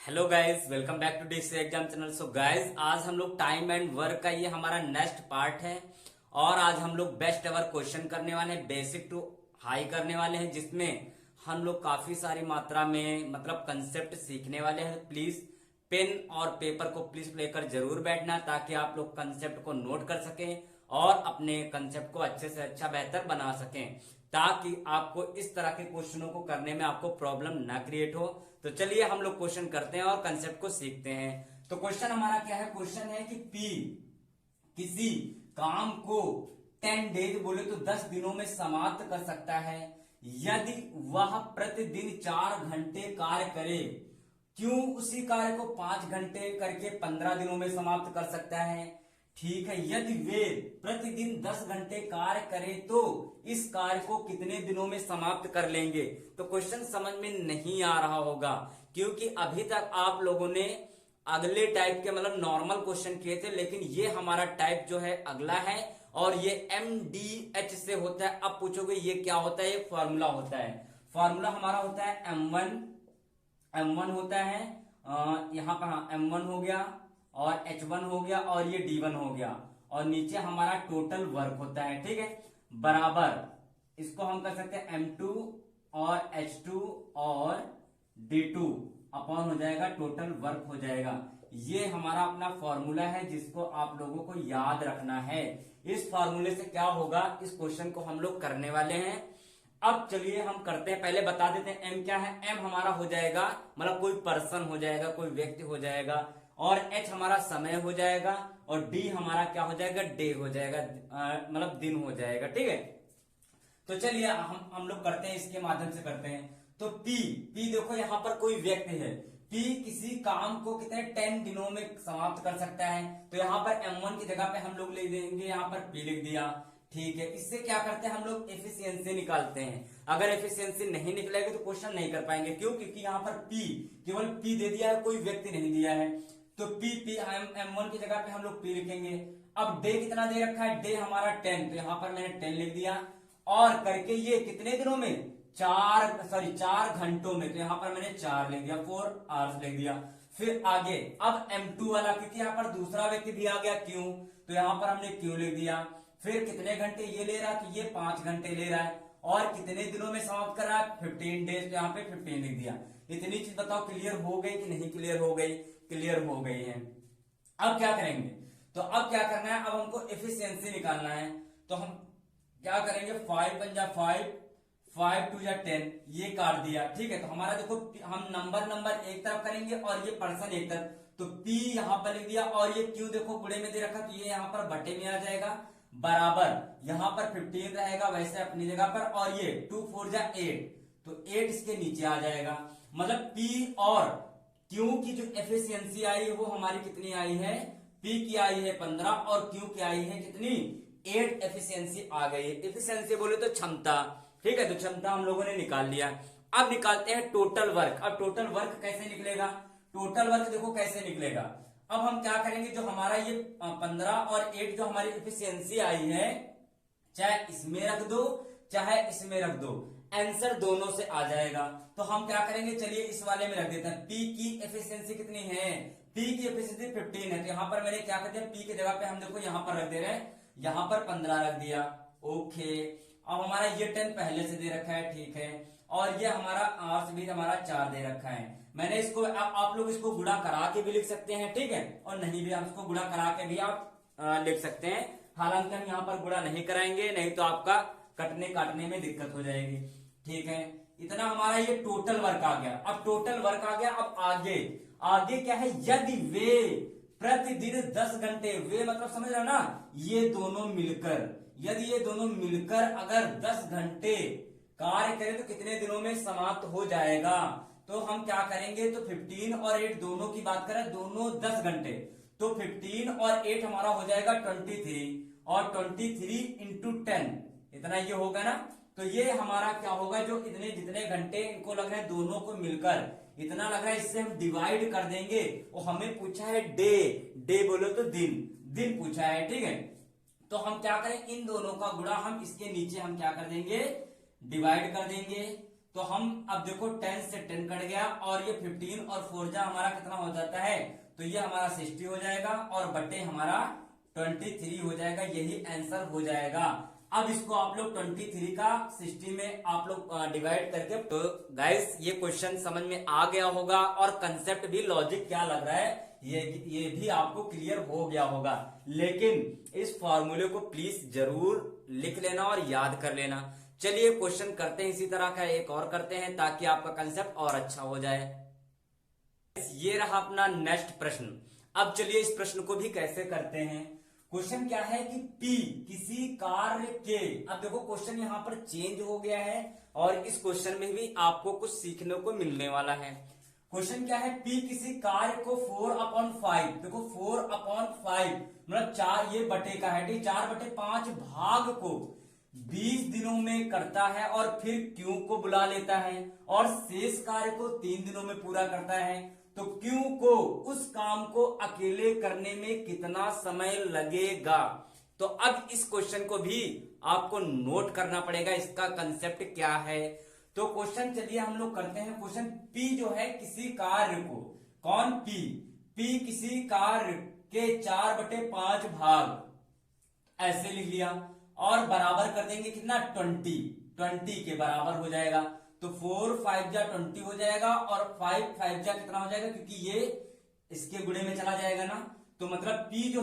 Hello guys, welcome back to DC exam channel. So guys, आज हम लोग time and work का ये हमारा नेक्स्ट पार्ट है और आज हम लोग बेस्ट एवर क्वेश्चन करने वाले हैं, बेसिक टू हाई करने वाले हैं, जिसमें हम लोग काफी सारी मात्रा में मतलब कंसेप्ट सीखने वाले हैं। प्लीज पेन और पेपर को प्लीज लेकर जरूर बैठना ताकि आप लोग कंसेप्ट को नोट कर सकें और अपने कंसेप्ट को अच्छे से अच्छा बेहतर बना सकें, ताकि आपको इस तरह के क्वेश्चनों को करने में आपको प्रॉब्लम ना क्रिएट हो। तो चलिए हम लोग क्वेश्चन करते हैं और कंसेप्ट को सीखते हैं। तो क्वेश्चन हमारा क्या है? क्वेश्चन है कि पी किसी काम को 10 डेज बोले तो 10 दिनों में समाप्त कर सकता है यदि वह प्रतिदिन 4 घंटे कार्य करे। क्यों उसी कार्य को 5 घंटे करके 15 दिनों में समाप्त कर सकता है? ठीक है, यदि वे प्रतिदिन 10 घंटे कार्य करें तो इस कार्य को कितने दिनों में समाप्त कर लेंगे? तो क्वेश्चन समझ में नहीं आ रहा होगा क्योंकि अभी तक आप लोगों ने अगले टाइप के मतलब नॉर्मल क्वेश्चन किए थे, लेकिन ये हमारा टाइप जो है अगला है और ये MDH से होता है। अब पूछोगे ये क्या होता है? ये फॉर्मूला होता है। फॉर्मूला हमारा होता है M1 होता है, यहाँ पर हाँ M1 हो गया और H1 हो गया और ये D1 हो गया और नीचे हमारा टोटल वर्क होता है। ठीक है, बराबर इसको हम कर सकते हैं M2 और H2 और D2 अपॉन हो जाएगा टोटल वर्क हो जाएगा। ये हमारा अपना फॉर्मूला है जिसको आप लोगों को याद रखना है। इस फॉर्मूले से क्या होगा, इस क्वेश्चन को हम लोग करने वाले हैं। अब चलिए हम करते हैं, पहले बता देते हैं एम क्या है। एम हमारा हो जाएगा मतलब कोई पर्सन हो जाएगा, कोई व्यक्ति हो जाएगा, और एच हमारा समय हो जाएगा और डी हमारा क्या हो जाएगा? डे हो जाएगा, मतलब दिन हो जाएगा। ठीक है, तो चलिए हम लोग करते हैं, इसके माध्यम से करते हैं। तो पी देखो यहाँ पर कोई व्यक्ति है। पी किसी काम को कितने 10 दिनों में समाप्त कर सकता है। तो यहाँ पर M1 की जगह पे हम लोग ले देंगे यहाँ पर पी लिख दिया। ठीक है, इससे क्या करते हैं हम लोग? एफिशिएंसी निकालते हैं। अगर एफिशिएंसी नहीं निकलेगी तो क्वेश्चन नहीं कर पाएंगे। क्यों? क्योंकि यहाँ पर पी केवल पी दे दिया है, कोई व्यक्ति नहीं दिया है। तो पी M1 की जगह पे हम लोग पी लिखेंगे। अब डे कितना दे रखा है? डे हमारा 10, तो यहाँ पर मैंने 10 लिख दिया और करके ये कितने दिनों में? 4 घंटों में, तो यहां पर मैंने 4 लिख दिया, 4 आवर्स लिख दिया। फिर आगे अब M2 वाला, क्योंकि यहां पर दूसरा व्यक्ति भी आ गया क्यों, तो यहां पर हमने क्यों लिख दिया। फिर कितने घंटे ये ले रहा है? तो ये 5 घंटे ले रहा है और कितने दिनों में समाप्त कर रहा है? 15 डेज, तो यहाँ पे 15 लिख दिया। इतनी चीज बताओ क्लियर हो गई कि नहीं क्लियर हो गई? क्लियर हो गई है। अब क्या करेंगे? तो अब क्या करना है? अब हमको एफिशिएंसी निकालना है। तो हम क्या करेंगे? 5 पंजा 5, 5 2 या 10, ये काट दिया। ठीक है, तो हमारा देखो हम नंबर एक तरफ करेंगे और ये पर्सन एक तरफ। तो P यहां पर लिख दिया और ये Q देखो गुणे में दे रखा, तो ये यहां पर बटे में आ जाएगा। बराबर यहां पर 15 रहेगा वैसे अपनी जगह पर, और ये 2 4 जा 8, तो 8 इसके नीचे आ जाएगा। मतलब P और Q की जो एफिशिएंसी आई है वो हमारी कितनी आई है? P की आई है 15 और Q की आई है कितनी? 8 एफिशिएंसी आ गई है। एफिशिएंसी बोले तो क्षमता। ठीक है, तो क्षमता हम लोगों ने निकाल लिया। अब निकालते हैं टोटल वर्क। अब टोटल वर्क कैसे निकलेगा? टोटल वर्क देखो कैसे निकलेगा। अब हम क्या करेंगे, जो हमारा ये 15 और 8 जो हमारी एफिशिएंसी आई है, चाहे इसमें रख दो चाहे इसमें रख दो, आंसर दोनों से आ जाएगा। तो हम क्या करेंगे, चलिए इस वाले में रख देते हैं। पी की एफिशिएंसी कितनी है? पी की एफिशिएंसी 15 है, तो यहां पर मैंने क्या कर दिया? पी की जगह पे हम देखो यहां पर रख दे रहे हैं, यहां पर 15 रख दिया। ओके, अब हमारा ये 10 पहले से दे रखा है। ठीक है, और ये हमारा आवर्स भी हमारा 4 दे रखा है। मैंने इसको आप लोग इसको गुणा करा के भी लिख सकते हैं। ठीक है, और नहीं भी आप इसको गुणा करा के भी आप लिख सकते हैं। हालांकि हम यहाँ पर गुणा नहीं कराएंगे, नहीं तो आपका कटने काटने में दिक्कत हो जाएगी। ठीक है, इतना हमारा ये टोटल वर्क आ गया। अब टोटल वर्क आ गया, अब आगे आगे क्या है? यदि वे प्रतिदिन 10 घंटे, वे मतलब समझ रहे हो ना, ये दोनों मिलकर, यदि ये दोनों मिलकर अगर 10 घंटे कार्य करें तो कितने दिनों में समाप्त हो जाएगा? तो हम क्या करेंगे, तो 15 और 8 दोनों की बात करें, दोनों 10 घंटे, तो 15 और 8 हमारा हो जाएगा 23, और 23 इंटू 10 इतना ये होगा ना। तो ये हमारा क्या होगा, जो इतने जितने घंटे इनको लग रहे हैं दोनों को मिलकर इतना लग रहा है, इससे हम डिवाइड कर देंगे। और हमें पूछा है डे, डे बोलो तो दिन, दिन पूछा है। ठीक है, तो हम क्या करें, इन दोनों का गुणा हम इसके नीचे हम क्या कर देंगे? डिवाइड कर देंगे। तो हम अब देखो 10 से 10 कट गया और ये 15 और 4 जा हमारा कितना हो जाता है, तो ये हमारा 60 हो जाएगा और बटे हमारा 23 हो जाएगा, यही आंसर हो जाएगा। अब इसको आप लोग 23 का 60 में आप लोग डिवाइड करके, तो गाइस ये क्वेश्चन समझ में आ गया होगा और कंसेप्ट भी, लॉजिक क्या लग रहा है ये भी आपको क्लियर हो गया होगा। लेकिन इस फॉर्मूले को प्लीज जरूर लिख लेना और याद कर लेना। चलिए क्वेश्चन करते हैं, इसी तरह का एक और करते हैं ताकि आपका कंसेप्ट और अच्छा हो जाए। ये रहा अपना नेक्स्ट प्रश्न। अब चलिए इस प्रश्न को भी कैसे करते हैं। क्वेश्चन क्या है कि P किसी कार्य के, अब देखो क्वेश्चन यहां पर चेंज हो गया है और इस क्वेश्चन में भी आपको कुछ सीखने को मिलने वाला है। क्वेश्चन क्या है, P किसी कार्य को 4/5, देखो 4/5 मतलब 4, ये बटे का है, 4/5 भाग को 20 दिनों में करता है और फिर Q को बुला लेता है और शेष कार्य को 3 दिनों में पूरा करता है, तो Q को उस काम को अकेले करने में कितना समय लगेगा। तो अब इस क्वेश्चन को भी आपको नोट करना पड़ेगा, इसका कंसेप्ट क्या है। तो क्वेश्चन चलिए हम लोग करते हैं। क्वेश्चन P जो है किसी कार्य को, कौन P किसी कार्य के 4/5 भाग ऐसे लिख लिया और बराबर कर देंगे कितना, 20 के बराबर हो जाएगा। तो 4 5 जा 20 हो जाएगा और 5 5 जा कितना हो जाएगा, क्योंकि ये इसके गुणे में चला जाएगा ना। तो मतलब P जो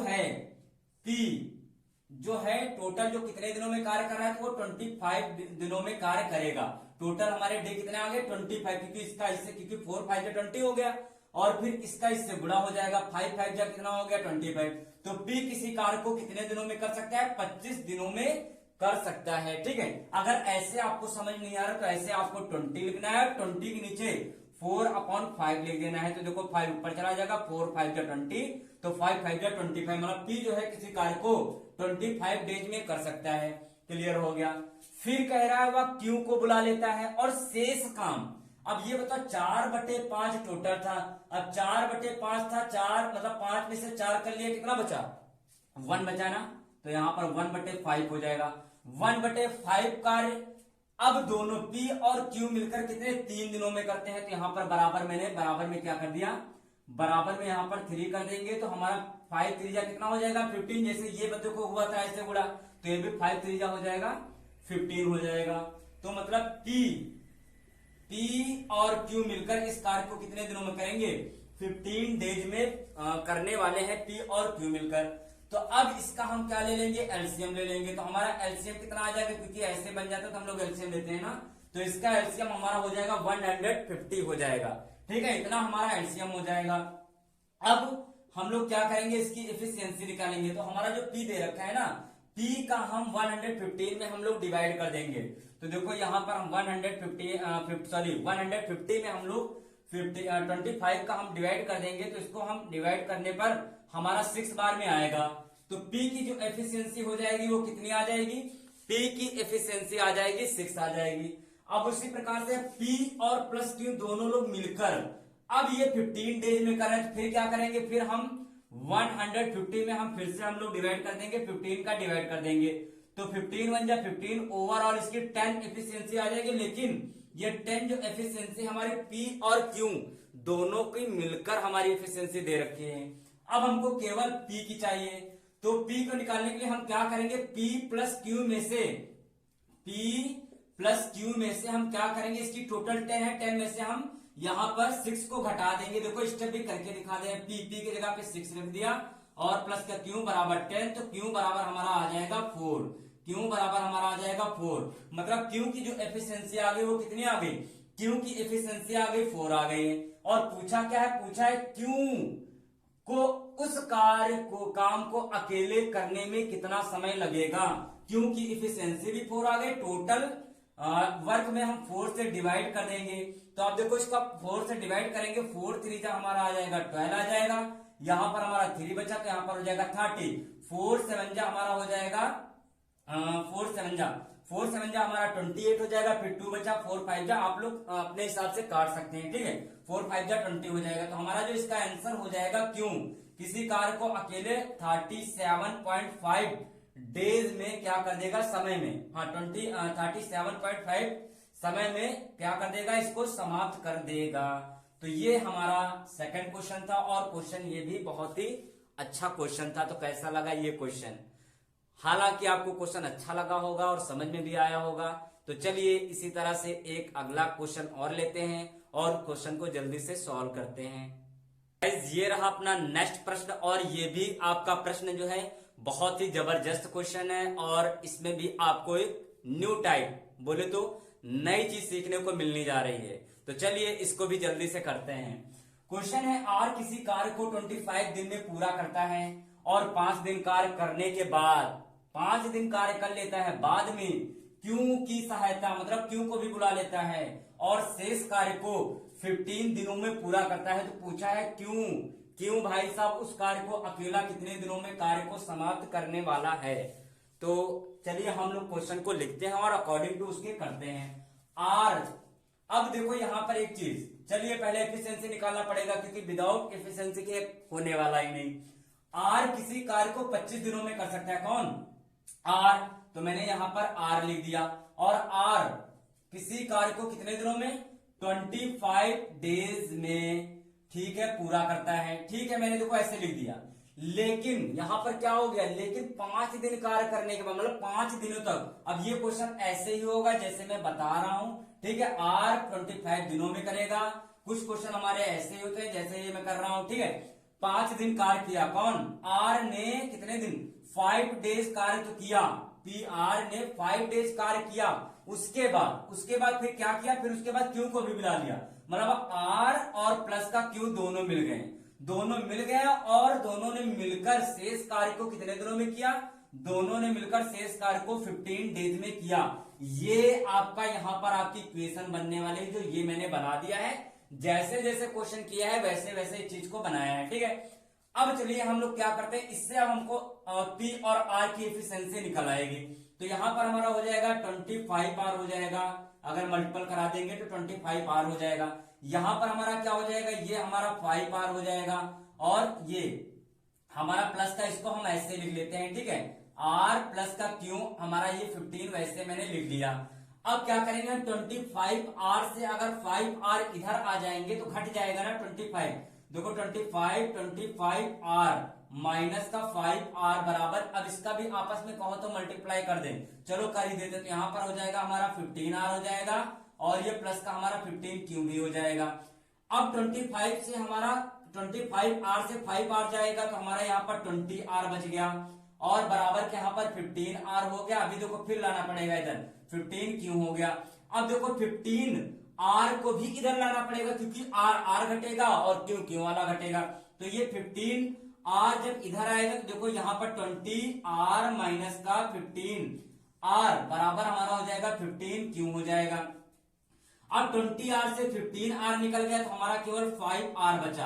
है टोटल जो कितने दिनों में कार्य कर रहा है, तो वो 25 दिनों में कार्य करेगा। टोटल हमारे डे कितने आ गए, 25, क्योंकि इसका इससे, क्योंकि 4 5 जा 20 हो गया और फिर इसका इससे गुणा हो जाएगा, 5 5 जा कितना हो गया, 25। तो P किसी कार्य को कितने दिनों में कर सकता है, 25 दिनों में कर सकता है। ठीक है, अगर ऐसे आपको समझ नहीं आ रहा तो ऐसे आपको 20 लिखना है, 20 के नीचे 4/5 लिख देना है। तो देखो 5 ऊपर चला जाएगा, 4 5 जा 20, तो 5 5 जा 25, मतलब P जो है किसी कार्य को 25 डेज में कर सकता है। क्लियर हो गया। फिर कह रहा है वह Q को बुला लेता है और शेष काम, अब ये बताओ 4/5 टोटल था, अब 4/5 था, 4 मतलब 5 में से 4 कर लिया, कितना बचा, 1 बचा ना, तो यहां पर 1/5 हो जाएगा। 1/5 कार्य अब दोनों P और Q मिलकर कितने, 3 दिनों में करते हैं। तो यहां पर बराबर, मैंने बराबर में क्या कर दिया, बराबर में यहां पर 3 कर देंगे, तो हमारा 5 3 जा कितना हो जाएगा, 15। जैसे ये बच्चों को हुआ था ऐसे गुणा, तो ये भी 5 3 जा हो जाएगा, 15 हो जाएगा। तो मतलब P और Q मिलकर इस कार्य को कितने दिनों में करेंगे, 15 डेज में करने वाले हैं P और Q मिलकर। तो अब इसका हम क्या ले लेंगे, एलसीएम ले लेंगे। तो हमारा एलसीएम कितना आ जाएगा, क्योंकि ऐसे बन जाता है तो हम लोग एलसीएम लेते हैं ना, तो इसका एलसीएम हमारा हो जाएगा 150 हो जाएगा। ठीक है, इतना हमारा एलसीएम हो जाएगा। अब हम लोग क्या करेंगे, इसकी एफिशिएंसी निकालेंगे। तो हमारा जो P दे रखा है ना, P का हम 115 में हम लोग डिवाइड कर देंगे। तो देखो यहाँ पर हम 150 में हम लोग 25 का हम डिवाइड कर देंगे। तो इसको हम डिवाइड करने पर हमारा 6 बार में आएगा। तो P की जो एफिशिएंसी हो जाएगी वो कितनी आ जाएगी, P की एफिशिएंसी आ जाएगी 6 आ जाएगी। अब उसी प्रकार से P और प्लस Q दोनों लोग मिलकर अब ये 15 डेज में करें, तो फिर क्या करेंगे, फिर हम 150 में हम फिर से हम लोग डिवाइड कर देंगे, 15 का डिवाइड कर देंगे। तो 15 1 जा 15, ओवरऑल इसकी 10 एफिशिएंसी आ जाएगी। लेकिन ये 10 जो एफिशिएंसी हमारे P और Q दोनों की मिलकर हमारी एफिशिएंसी दे रखी है। अब हमको केवल P की चाहिए, तो P को निकालने के लिए हम क्या करेंगे, P प्लस Q में से हम क्या करेंगे, इसकी टोटल 10 है, 10 में से हम यहां पर 6 को घटा देंगे। देखो स्टेप भी करके दिखा दे, P की जगह पे 6 रख दिया और प्लस का Q बराबर 10, तो Q बराबर हमारा आ जाएगा 4, Q बराबर हमारा आ जाएगा 4। मतलब Q की जो एफिशिएंसी आ गई वो कितनी आ गई, Q की एफिशिएंसी आ गई 4 आ गई। और पूछा क्या है, पूछा है Q को उस कार्य को, काम को अकेले करने में कितना समय लगेगा। Q की एफिशिएंसी भी 4 आ गई, टोटल वर्क में हम 4 से डिवाइड कर देंगे। तो आप देखो इसका 4 से डिवाइड करेंगे, 4 3 जा हमारा आ जाएगा 12 आ जाएगा, यहां पर हमारा 3 बचा तो यहां पर हो जाएगा 30, 4 7 जा हमारा हो जाएगा 4 7 जा हमारा 28 हो जाएगा, फिर 2 बचा, 4 5 जा आप लोग अपने हिसाब से काट सकते हैं। ठीक है, 4 5 जा 20 हो जाएगा। तो हमारा जो इसका आंसर हो जाएगा, क्यों किसी कार्य को अकेले 37.5 डेज में क्या कर देगा, समय में, हाँ 37.5 समय में क्या कर देगा, इसको समाप्त कर देगा। तो ये हमारा सेकंड क्वेश्चन था और क्वेश्चन ये भी बहुत ही अच्छा क्वेश्चन था। तो कैसा लगा ये क्वेश्चन? हालांकि आपको क्वेश्चन अच्छा लगा होगा और समझ में भी आया होगा। तो चलिए इसी तरह से एक अगला क्वेश्चन और लेते हैं और क्वेश्चन को जल्दी से सॉल्व करते हैं। गाइस ये रहा अपना नेक्स्ट प्रश्न और ये भी आपका प्रश्न जो है बहुत ही जबरदस्त क्वेश्चन है और इसमें भी आपको एक न्यू टाइप बोले तो नई चीज सीखने को मिलने जा रही है। तो चलिए इसको भी जल्दी से करते हैं। क्वेश्चन है आर किसी कार्य को 25 दिन में पूरा करता है और 5 दिन कार्य करने के बाद 5 दिन कार्य कर लेता है, बाद में क्यों की सहायता मतलब क्यों को भी बुला लेता है और शेष कार्य को 15 दिनों में पूरा करता है। तो पूछा है क्यों भाई साहब उस कार्य को अकेला कितने दिनों में कार्य को समाप्त करने वाला है। तो चलिए हम लोग क्वेश्चन को लिखते हैं और अकॉर्डिंग टू उसके करते हैं। आर, अब देखो यहां पर एक चीज, चलिए पहले एफिशिएंसी निकालना पड़ेगा क्योंकि विदाउट एफिशिएंसी के होने वाला ही नहीं। आर किसी कार्य को 25 दिनों में कर सकता है, कौन? आर। तो मैंने यहां पर आर लिख दिया और आर किसी कार्य को कितने दिनों में? 25 डेज में, ठीक है, पूरा करता है। ठीक है, मैंने देखो ऐसे लिख दिया। लेकिन यहां पर क्या हो गया, लेकिन 5 दिन कार्य करने के बाद मतलब 5 दिनों तक। अब ये क्वेश्चन ऐसे ही होगा जैसे मैं बता रहा हूं, ठीक है। आर 25 दिनों में करेगा। कुछ क्वेश्चन हमारे ऐसे ही होते हैं जैसे ये मैं कर रहा हूं, ठीक है। 5 दिन कार्य किया, कौन? आर ने कितने दिन? 5 डेज कार्य तो किया, पी आर ने 5 डेज कार्य किया। उसके बाद फिर क्या किया, फिर उसके बाद क्यू को भी मिला लिया, मतलब आर और प्लस का क्यू दोनों मिल गए और दोनों ने मिलकर शेष कार्य को कितने दिनों में किया? दोनों ने मिलकर शेष कार्य को 15 डेज में किया। ये आपका यहां पर आपकी इक्वेशन बनने वाली है, जो ये मैंने बना दिया है। जैसे जैसे क्वेश्चन किया है वैसे वैसे इस चीज को बनाया है, ठीक है। अब चलिए हम लोग क्या करते हैं, इससे अब हमको पी और आर की एफिशिएंसी निकल आएगी। तो यहां पर हमारा हो जाएगा 25 आर हो जाएगा, अगर मल्टीपल करा देंगे तो 25 आर हो जाएगा। यहां पर हमारा क्या हो जाएगा, ये हमारा 5 आर हो जाएगा और ये हमारा प्लस का, इसको हम ऐसे लिख लेते हैं, ठीक है। आर प्लस का क्यू हमारा ये 15 वैसे मैंने लिख दिया। अब क्या करेंगे, 25 आर से अगर 5 आर इधर आ जाएंगे तो घट जाएगा ना 25। देखो 25 आर माइनस का 5 आर बराबर, अब इसका भी आपस में कहो तो मल्टीप्लाई कर दें, चलो कर ही देते। तो यहां पर हो जाएगा हमारा 15 आर हो जाएगा और ये प्लस का हमारा 15 क्यू भी हो जाएगा। अब 25 से हमारा 25 आर से 5 आर जाएगा तो हमारा यहाँ पर 20 आर बच गया और बराबर के यहाँ पर 15 आर हो गया। अभी देखो फिर लाना पड़ेगा इधर, 15 क्यू हो गया। अब देखो 15 आर को भी इधर लाना पड़ेगा क्योंकि आर घटेगा और क्यू वाला घटेगा। तो ये 15 आर जब इधर आएगा तो देखो यहाँ पर 20 आर माइनस का 15 आर बराबर हमारा हो जाएगा 15 क्यू हो जाएगा। अब 20 आर से 15 आर निकल गया तो हमारा केवल 5 आर बचा।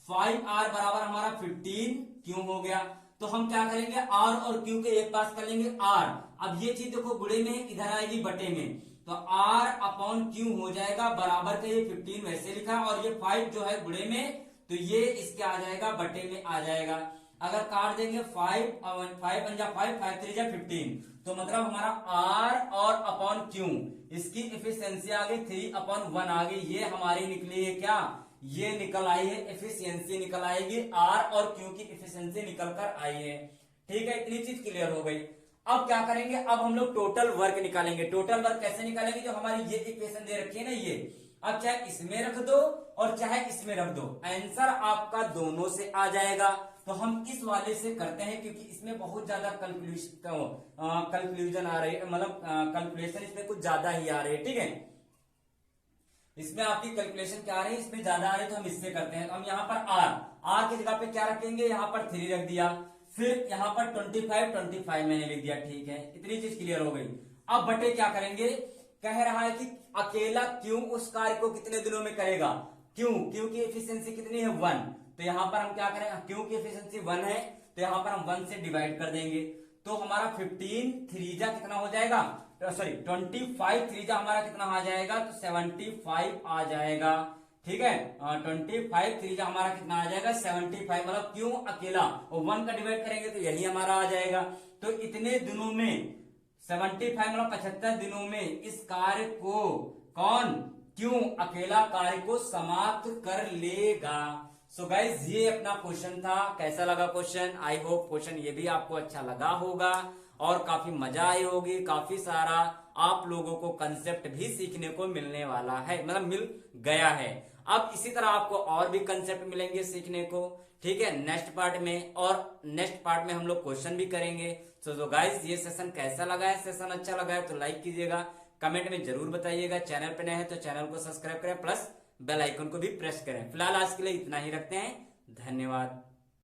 5 आर बराबर हमारा 15 क्यू हो गया। तो हम क्या करेंगे, आर और क्यू के एक पास कर लेंगे आर। अब ये चीज देखो गुणे में इधर आएगी बटे में, तो आर अपॉन क्यू हो जाएगा बराबर का, ये 15 वैसे लिखा और ये 5 जो है गुणे में, तो ये इसके आ जाएगा बटे में आ जाएगा। अगर काट देंगे 5 पंजा 5 5 3 15, तो मतलब हमारा आर और अपॉन क्यू, इसकी एफिशिएंसी आ गई 3/1 आ गई। ये हमारी निकली है क्या, ये निकल आई है एफिशिएंसी, निकल आएगी आर और क्यू की एफिशिएंसी निकल कर आई है, ठीक है। इतनी चीज क्लियर हो गई। अब क्या करेंगे, अब हम लोग टोटल वर्क निकालेंगे। टोटल वर्क कैसे निकालेंगे, जो हमारी ये इक्वेशन दे रखी है ना, ये अब चाहे इसमें रख दो और चाहे इसमें रख दो, आंसर आपका दोनों से आ जाएगा। तो हम इस वाले से करते हैं क्योंकि इसमें बहुत ज्यादा कंक्लूजन आ रही है, मतलब कैलकुलेशन इसमें कुछ ज्यादा ही आ रही है, ठीक है। इसमें आपकी कैलकुलेशन क्या आ रही है, इसमें ज्यादा आ रही है, तो हम इससे करते हैं। तो हम यहाँ पर आर की जगह पे क्या रखेंगे, यहाँ पर 3 रख दिया, फिर यहाँ पर 25 मैंने लिख दिया, ठीक है। इतनी चीज क्लियर हो गई। अब बटे क्या करेंगे, कह रहा है कि अकेला क्यों उस कार्य को कितने दिनों में करेगा, क्यों की एफिशिएंसी कितनी है 1, तो यहां पर हम क्या करें, क्यों की एफिशिएंसी 1 है तो यहां पर हम 1 से डिवाइड कर देंगे। तो हमारा 15 3 जा कितना हो जाएगा, सॉरी 25 3 जा हमारा कितना आ जाएगा, तो 75 आ जाएगा, ठीक है। 25 3 जा हमारा कितना आ जाएगा 75, मतलब क्यों अकेला, और 1 का डिवाइड करेंगे तो यही हमारा आ जाएगा। तो इतने दिनों में 75 मतलब 75 दिनों में इस कार्य को कौन क्यों अकेला कार्य को समाप्त कर लेगा। सो गाइज ये अपना क्वेश्चन था। कैसा लगा क्वेश्चन? आई होप क्वेश्चन ये भी आपको अच्छा लगा होगा और काफी मजा आई होगी। काफी सारा आप लोगों को कंसेप्ट भी सीखने को मिलने वाला है, मतलब मिल गया है। अब इसी तरह आपको और भी कंसेप्ट मिलेंगे सीखने को, ठीक है, नेक्स्ट पार्ट में। और नेक्स्ट पार्ट में हम लोग क्वेश्चन भी करेंगे। तो गाइज ये सेशन कैसा लगा है? सेशन अच्छा लगा है तो लाइक कीजिएगा, कमेंट में जरूर बताइएगा। चैनल पे नए हैं तो चैनल को सब्सक्राइब करें, प्लस बेल आइकन को भी प्रेस करें। फिलहाल आज के लिए इतना ही रखते हैं। धन्यवाद।